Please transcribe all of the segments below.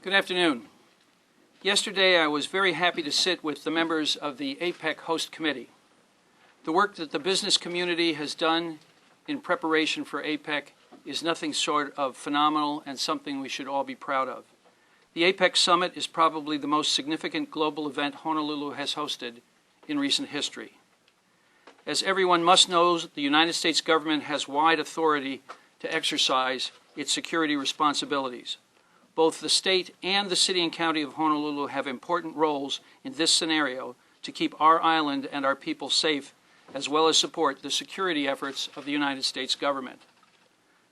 Good afternoon. Yesterday I was very happy to sit with the members of the APEC Host Committee. The work that the business community has done in preparation for APEC is nothing short of phenomenal and something we should all be proud of. The APEC Summit is probably the most significant global event Honolulu has hosted in recent history. As everyone must know, the United States government has wide authority to exercise its security responsibilities. Both the state and the city and county of Honolulu have important roles in this scenario to keep our island and our people safe, as well as support the security efforts of the United States government.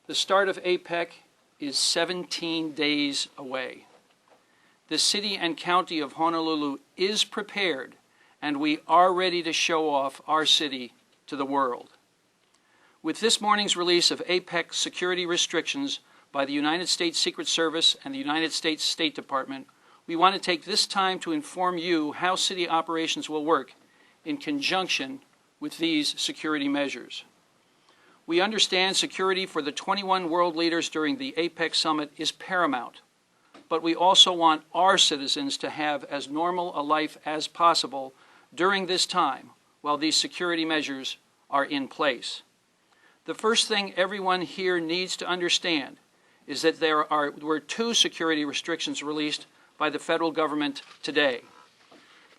The start of APEC is 17 days away. The city and county of Honolulu is prepared, and we are ready to show off our city to the world. With this morning's release of APEC security restrictions by the United States Secret Service and the United States State Department, we want to take this time to inform you how city operations will work in conjunction with these security measures. We understand security for the 21 world leaders during the APEC Summit is paramount, but we also want our citizens to have as normal a life as possible during this time while these security measures are in place. The first thing everyone here needs to understand is that there were two security restrictions released by the federal government today.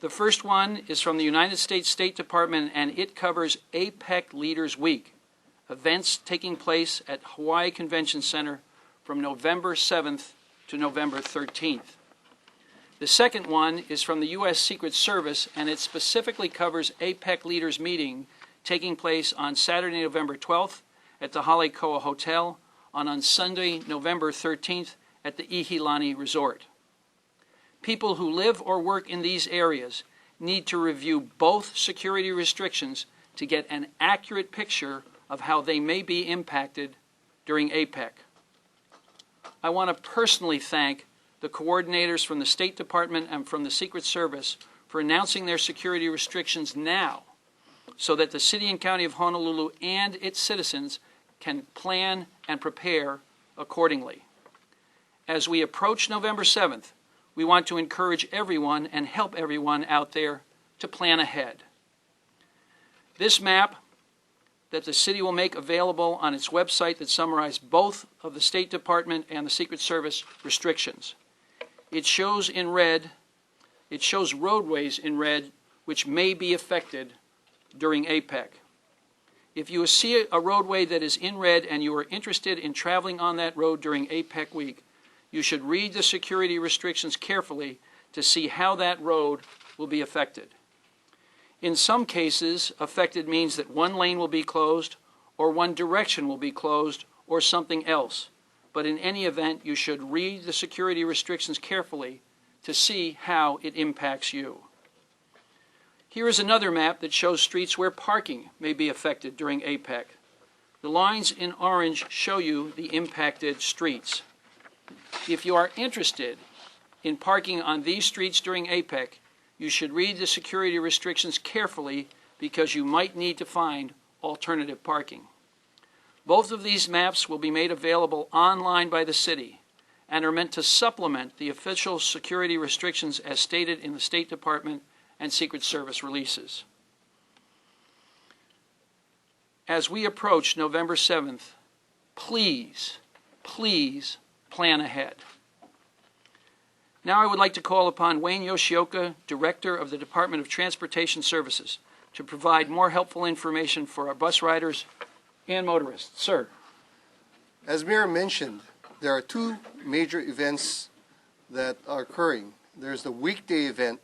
The first one is from the United States State Department, and it covers APEC Leaders Week, events taking place at Hawaii Convention Center from November 7th to November 13th. The second one is from the U.S. Secret Service, and it specifically covers APEC Leaders Meeting taking place on Saturday, November 12th at the Halekoa Hotel, on Sunday, November 13th at the Ihilani Resort. People who live or work in these areas need to review both security restrictions to get an accurate picture of how they may be impacted during APEC. I want to personally thank the coordinators from the State Department and from the Secret Service for announcing their security restrictions now so that the City and County of Honolulu and its citizens can plan and prepare accordingly. As we approach November 7th, we want to encourage everyone and help everyone out there to plan ahead. This map that the city will make available on its website that summarizes both of the State Department and the Secret Service restrictions. It shows in red, it shows roadways in red which may be affected during APEC. If you see a roadway that is in red and you are interested in traveling on that road during APEC week, you should read the security restrictions carefully to see how that road will be affected. In some cases, affected means that one lane will be closed, or one direction will be closed, or something else. But in any event, you should read the security restrictions carefully to see how it impacts you. Here is another map that shows streets where parking may be affected during APEC. The lines in orange show you the impacted streets. If you are interested in parking on these streets during APEC, you should read the security restrictions carefully because you might need to find alternative parking. Both of these maps will be made available online by the city and are meant to supplement the official security restrictions as stated in the State Department and Secret Service releases. As we approach November 7th, please plan ahead. Now I would like to call upon Wayne Yoshioka, Director of the Department of Transportation Services, to provide more helpful information for our bus riders and motorists. Sir. As Mayor mentioned, there are two major events that are occurring. There's the weekday event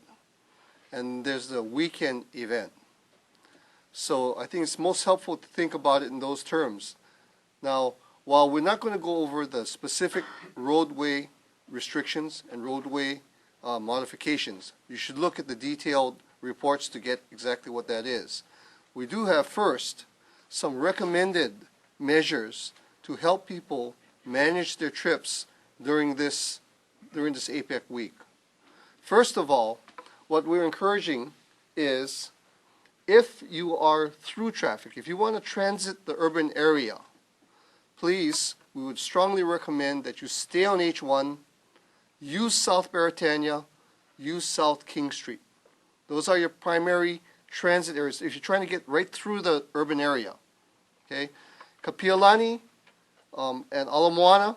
and there's the weekend event. So I think it's most helpful to think about it in those terms. Now, while we're not going to go over the specific roadway restrictions and roadway modifications, you should look at the detailed reports to get exactly what that is. We do have first some recommended measures to help people manage their trips during this APEC week. First of all, what we're encouraging is if you are through traffic, if you want to transit the urban area, please, we would strongly recommend that you stay on H1, use South Baratania, use South King Street. Those are your primary transit areas if you're trying to get right through the urban area. Okay, Kapiolani and Ala Moana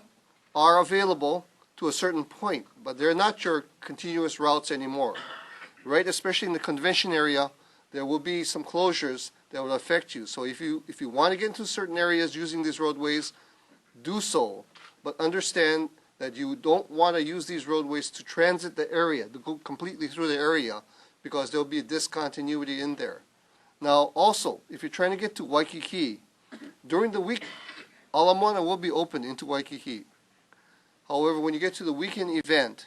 are available to a certain point, but they're not your continuous routes anymore, right? Especially in the convention area, there will be some closures that will affect you. So if you want to get into certain areas using these roadways, do so, but understand that you don't want to use these roadways to transit the area, to go completely through the area, because there'll be a discontinuity in there. Now, also, if you're trying to get to Waikiki, during the week, Ala Moana will be open into Waikiki. However, when you get to the weekend event,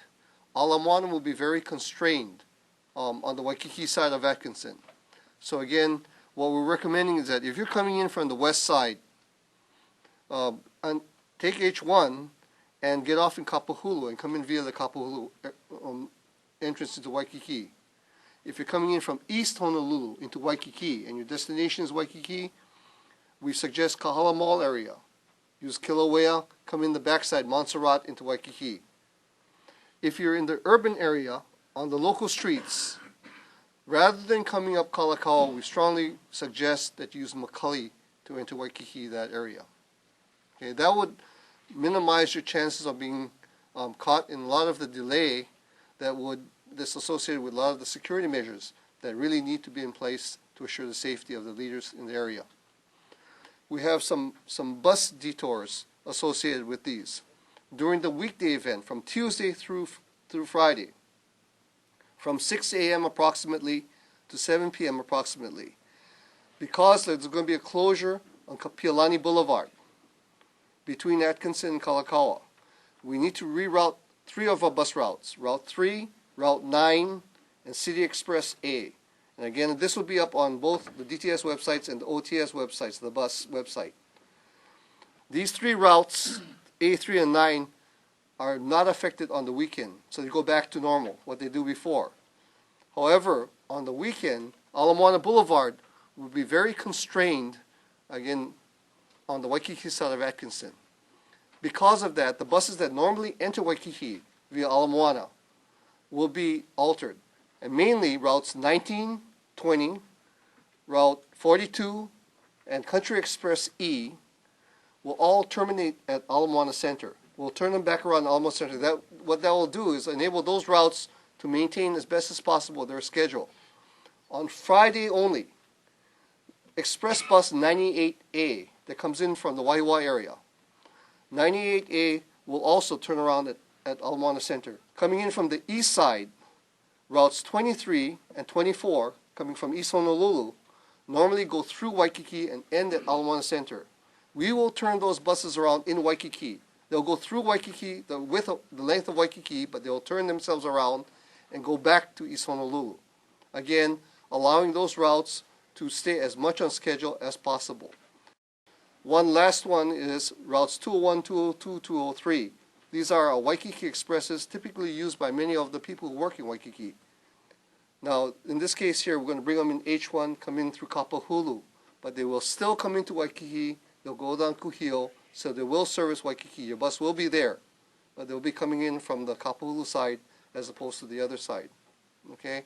Ala Moana will be very constrained on the Waikiki side of Atkinson. So again, what we're recommending is that if you're coming in from the west side, and take H1 and get off in Kapahulu and come in via the Kapahulu entrance into Waikiki. If you're coming in from East Honolulu into Waikiki and your destination is Waikiki, we suggest Kahala Mall area. Use Kilauea, come in the backside, Montserrat into Waikiki. If you're in the urban area, on the local streets, rather than coming up Kalakaua, we strongly suggest that you use Macaulay to enter Waikiki, that area. Okay, that would minimize your chances of being caught in a lot of the delay that's associated with a lot of the security measures that really need to be in place to assure the safety of the leaders in the area. We have some bus detours associated with these. During the weekday event, from Tuesday through Friday, from 6 a.m. approximately to 7 p.m. approximately, because there's going to be a closure on Kapiolani Boulevard between Atkinson and Kalakaua, we need to reroute 3 of our bus routes, Route 3, Route 9, and City Express A. And again, this will be up on both the DTS websites and the OTS websites, the bus website. These 3 routes, A3 and 9, are not affected on the weekend, so they go back to normal, what they do before. However, on the weekend, Ala Moana Boulevard will be very constrained, again, on the Waikiki side of Atkinson. Because of that, the buses that normally enter Waikiki via Ala Moana will be altered. And mainly routes 19, 20, Route 42, and Country Express E will all terminate at Ala Moana Center. We'll turn them back around Ala Moana Center. What that will do is enable those routes to maintain as best as possible their schedule. On Friday only, Express Bus 98A that comes in from the Waiwa area, 98A will also turn around at Ala Moana Center. Coming in from the east side, routes 23 and 24, coming from East Honolulu, normally go through Waikiki and end at Ala Moana Center. We will turn those buses around in Waikiki. They'll go through Waikiki, the length of Waikiki, but they'll turn themselves around and go back to East Honolulu. Again, allowing those routes to stay as much on schedule as possible. One last one is routes 201, 202, 203. These are Waikiki expresses typically used by many of the people who work in Waikiki. Now, in this case here, we're going to bring them in H1, come in through Kapahulu, but they will still come into Waikiki. They'll go down Kuhio, so they will service Waikiki. Your bus will be there, but they'll be coming in from the Kapahulu side as opposed to the other side. Okay?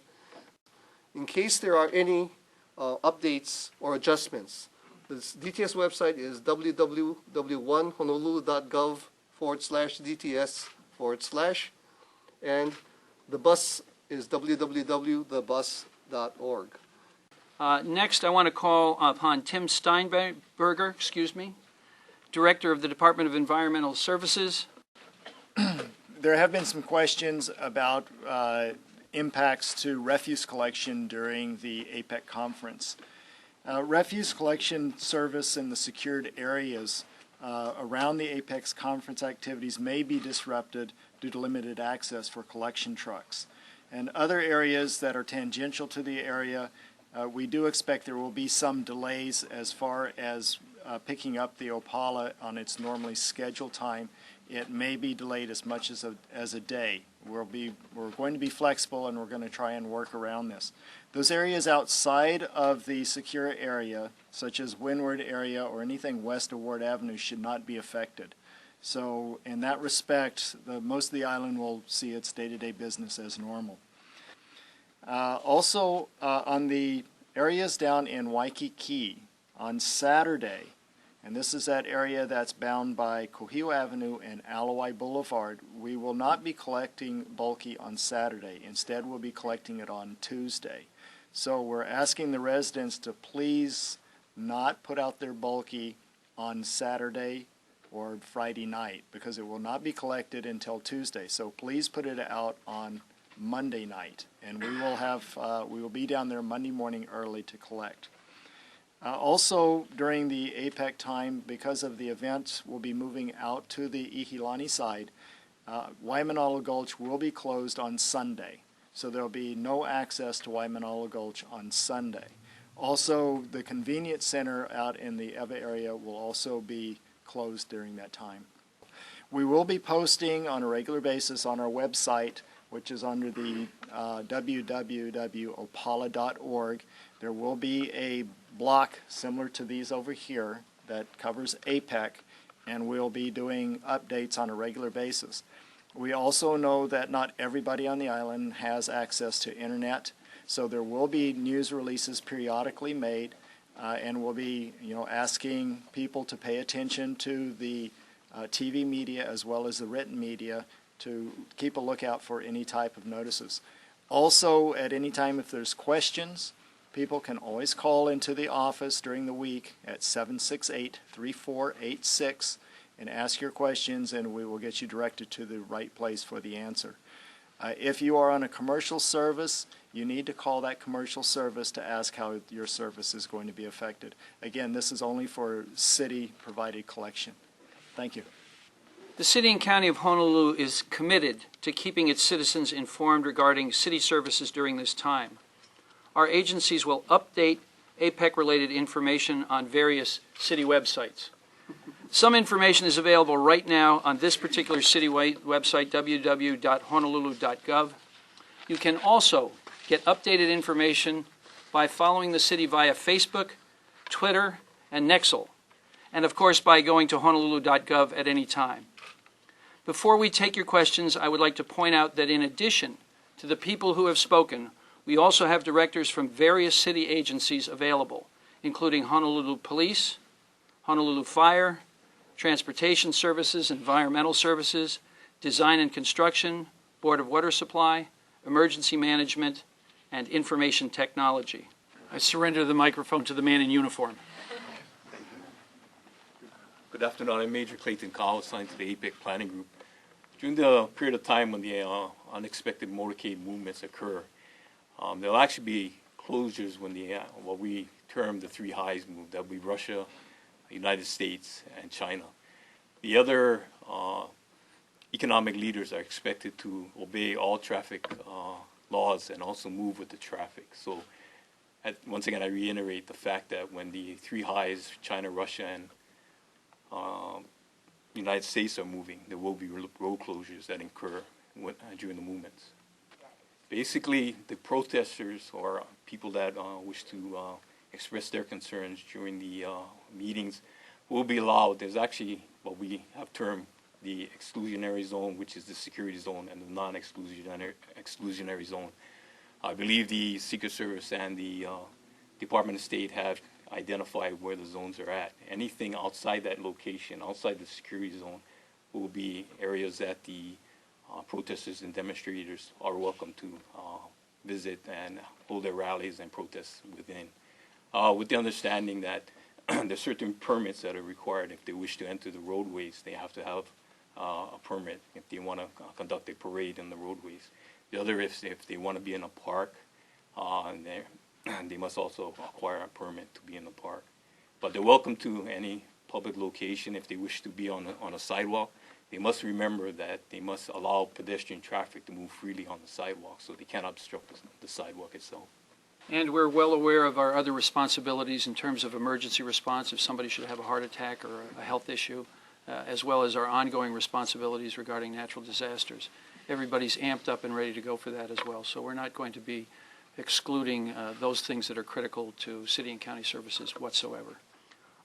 In case there are any updates or adjustments, the DTS website is www.1honolulu.gov/DTS/, and the bus is www.thebus.org. Next, I want to call upon Tim Steinberger, Director of the Department of Environmental Services. There have been some questions about impacts to refuse collection during the APEC conference. Refuse collection service in the secured areas around the Apex conference activities may be disrupted due to limited access for collection trucks. And other areas that are tangential to the area, we do expect there will be some delays as far as picking up the Opala on its normally scheduled time. It may be delayed as much as a day. We're going to be flexible, and we're going to try and work around this. Those areas outside of the secure area, such as Windward area or anything west of Ward Avenue, should not be affected. So in that respect, most of the island will see its day-to-day business as normal. Also, on the areas down in Waikiki, on Saturday, and this is that area that's bound by Kohio Avenue and Alawai Boulevard, we will not be collecting bulky on Saturday. Instead, we'll be collecting it on Tuesday. So we're asking the residents to please not put out their bulky on Saturday or Friday night, because it will not be collected until Tuesday. So please put it out on Monday night, and we will be down there Monday morning early to collect. Also, during the APEC time, because of the event, we'll be moving out to the Ihilani side. Waimanalo Gulch will be closed on Sunday, so there'll be no access to Waimanalo Gulch on Sunday. Also, the convenience center out in the Ewa area will also be closed during that time. We will be posting on a regular basis on our website, which is under the www.opala.org. There will be a block similar to these over here that covers APEC, and we'll be doing updates on a regular basis. We also know that not everybody on the island has access to internet, so there will be news releases periodically made, and we'll be asking people to pay attention to the TV media as well as the written media to keep a lookout for any type of notices. Also, at any time if there's questions, people can always call into the office during the week at 768-3486 and ask your questions, and we will get you directed to the right place for the answer. If you are on a commercial service, you need to call that commercial service to ask how your service is going to be affected. Again, this is only for city-provided collection. Thank you. The City and County of Honolulu is committed to keeping its citizens informed regarding city services during this time. Our agencies will update APEC-related information on various city websites. Some information is available right now on this particular city website, www.honolulu.gov. You can also get updated information by following the city via Facebook, Twitter, and Nexel, and of course by going to honolulu.gov at any time. Before we take your questions, I would like to point out that in addition to the people who have spoken, we also have directors from various city agencies available, including Honolulu Police, Honolulu Fire, Transportation Services, Environmental Services, Design and Construction, Board of Water Supply, Emergency Management, and Information Technology. I surrender the microphone to the man in uniform. Good afternoon. I'm Major Clayton Kao, assigned to the APEC Planning Group. During the period of time when the unexpected motorcade movements occur, there will actually be closures when the what we term the three highs move. That will be Russia, United States, and China. The other economic leaders are expected to obey all traffic laws and also move with the traffic. So once again, I reiterate the fact that when the three highs, China, Russia, and United States are moving, there will be road closures that incur during the movements. Basically, the protesters or people that wish to express their concerns during the meetings will be allowed. There's actually what we have termed the exclusionary zone, which is the security zone, and the non-exclusionary zone. I believe the Secret Service and the Department of State have identified where the zones are at. Anything outside that location, outside the security zone, will be areas that the protesters and demonstrators are welcome to visit and hold their rallies and protests within, with the understanding that there's certain permits that are required. If they wish to enter the roadways, they have to have a permit if they want to conduct a parade in the roadways. The other, if they want to be in a park, they must also acquire a permit to be in the park. But they're welcome to any public location. If they wish to be on a sidewalk, they must remember that they must allow pedestrian traffic to move freely on the sidewalk, so they can't obstruct the sidewalk itself. And we're well aware of our other responsibilities in terms of emergency response if somebody should have a heart attack or a health issue, as well as our ongoing responsibilities regarding natural disasters. Everybody's amped up and ready to go for that as well, so we're not going to be excluding those things that are critical to city and county services whatsoever.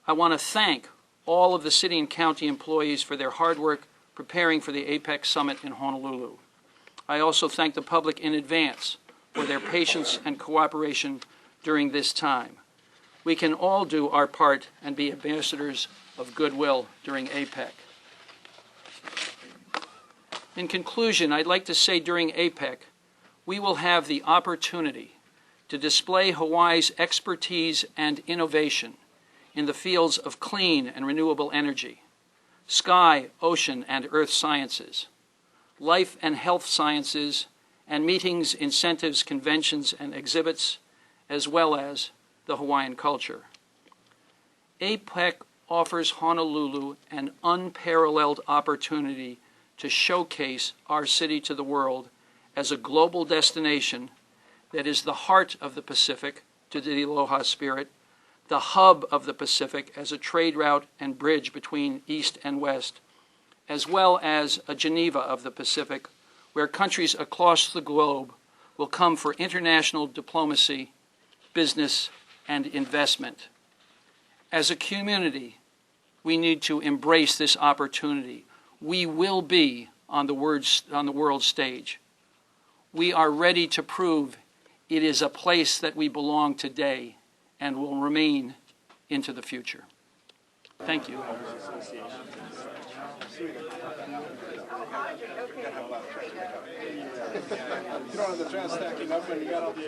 I want to thank all of the city and county employees for their hard work preparing for the APEC summit in Honolulu. I also thank the public in advance for their patience and cooperation during this time. We can all do our part and be ambassadors of goodwill during APEC. In conclusion, I'd like to say during APEC, we will have the opportunity to display Hawaii's expertise and innovation in the fields of clean and renewable energy, sky, ocean, and earth sciences, life and health sciences, and meetings, incentives, conventions, and exhibits, as well as the Hawaiian culture. APEC offers Honolulu an unparalleled opportunity to showcase our city to the world as a global destination that is the heart of the Pacific to the Aloha spirit, the hub of the Pacific as a trade route and bridge between East and West, as well as a Geneva of the Pacific, where countries across the globe will come for international diplomacy, business, and investment. As a community, we need to embrace this opportunity. We will be on the world stage. We are ready to prove it is a place that we belong today and will remain into the future. Thank you. You don't have the fans stacking up when you got all the